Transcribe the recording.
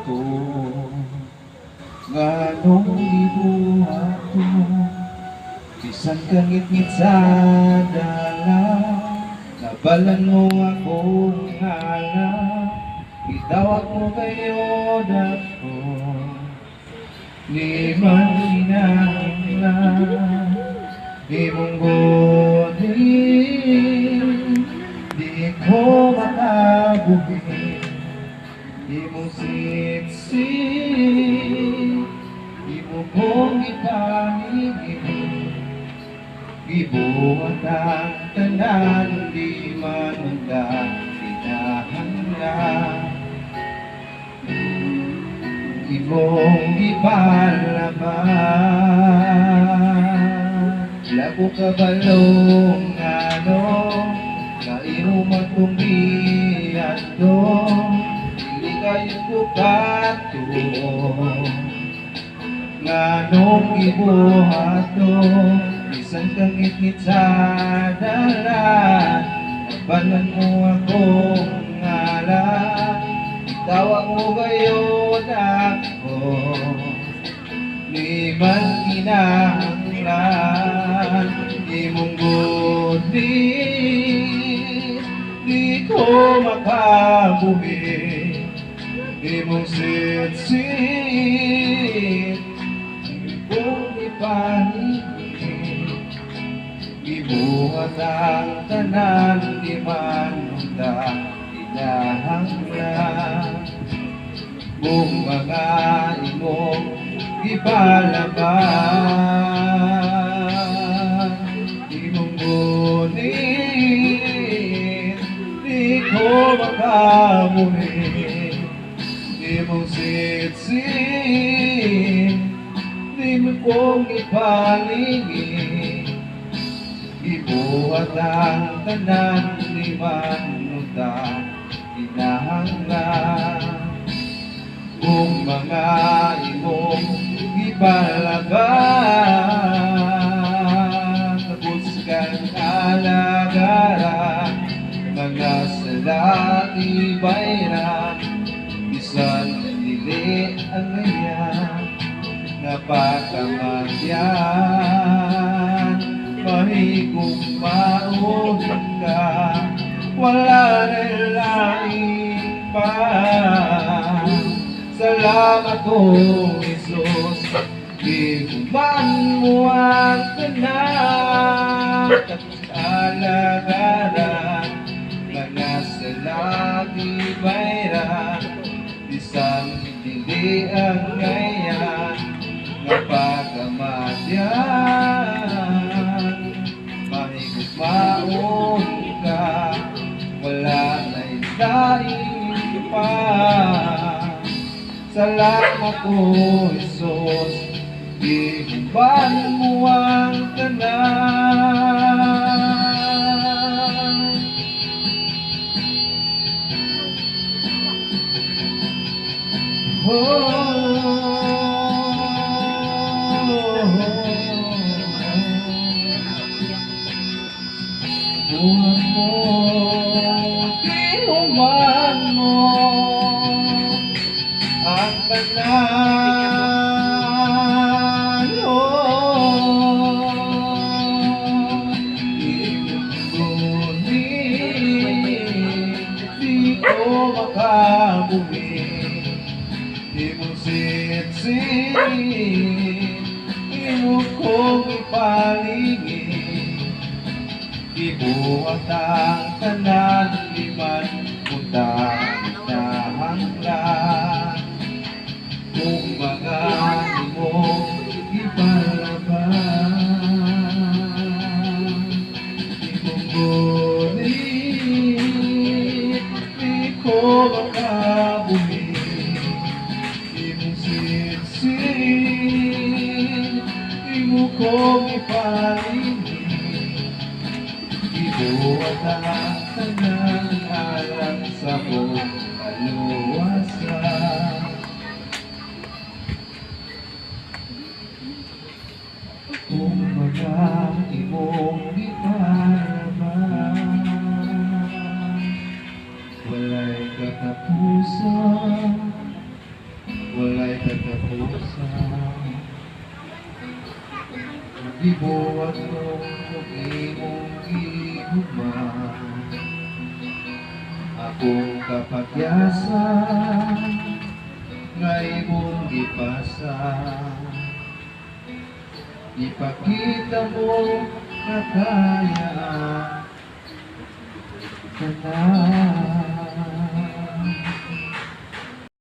ko, nganong gibuhat ko, bisan kangit-ngit sa dala, nabalan mo akong hanap, itawag mo kayo dako, di man hinahanglan, di mong godin, di ko makabuhin, di mong sitsi, di mo kong ipanigin, gibuhat ang tanan, di man hanggang hinahanglan, imong ipalaban. Lako kabalong ano, nairuman kong biyado, hindi kayo bukato, nganong ibuhat to, isang kangit-ngit sa dalan, nabalan mo akong ngalan, tawag mo gayon ako, di man kinahanglan, di mong godin, di ko makabuhin, di mong sitsit, di kong ipanigin, ibuhat ang tanan, di man hanggang hinahanglan, kung mga imong ipalaban, di mong godin, di ko makabuhin, di mong sitsin, di mo kong ipaligid, ibuhat ang tanan, di man hanggang hinahanglan, kung mga imong ipalaban, tapos kang alagaran, mga salati bayran, bisan dili ang ngayon, napakamadyan, mahigong maunod ka, wala na laing pa. Salamat o Jesus, ibuman mo ang tanan, tapos alagaran, mga salagi bayran, bisan dili ang ngayon, napakamadyan, mahigit maun ka, wala na ilaing pa. Salamat o Jesus, ibuman mo ang tanan. Buwan mo, ibuman mo ang tanan, di ko makabuhin, di mo sitsin, di mo kong ipaligid, ibuhat ang tanan, di man puntang hinahanglan, kung mga imong ipalaban, di mong godin, di ko makabuhin, di mong sitsin, di mo kong ipaligid, ibuhat ang tanan, alam sa kong kaluwasan. Kung mga imong ipalaban, walay katapusan, Gibuhat mo kung imong gihuma. Akong kapagyasan nga imong gipasa. Ipakita mo na kaya ka na.